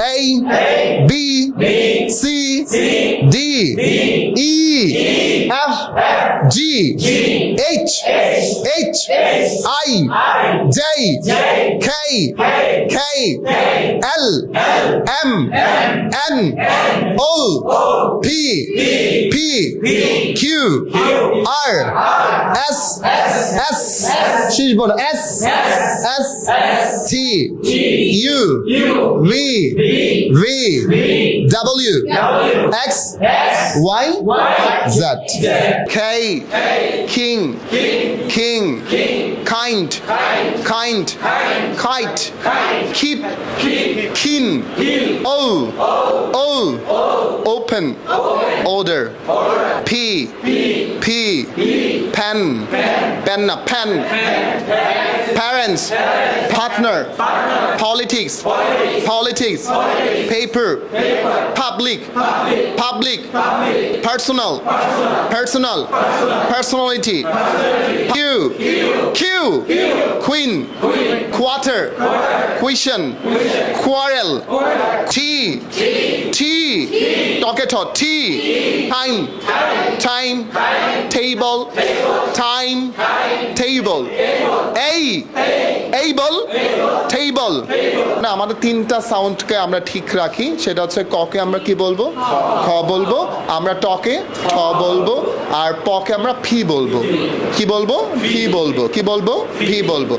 A, B, C, D, E, F, G, H, I, J, K, L, M, N, O, P, Q, R, S, শেষ বলো S, T, U, V, W, X, Y, Z. K, King, kind, kite, keep, kin, O, open, order, P, pen, parents, partner, politics, paper, public, personal, personality, Q, queen, quarter, question, quarrel, T, talkative, T, time, table, A, able, table. না আমাদের তিনটা সাউন্ডকে আমরা ঠিক রাখি, সেটা হচ্ছে ককে আমরা কি বলবো, খ বলবো, আমরা টকে ঠ বলবো, আর পকে আমরা ফি বলবো, কি বলবো, ভি বলবো, কি বলবো, ভি বলবো।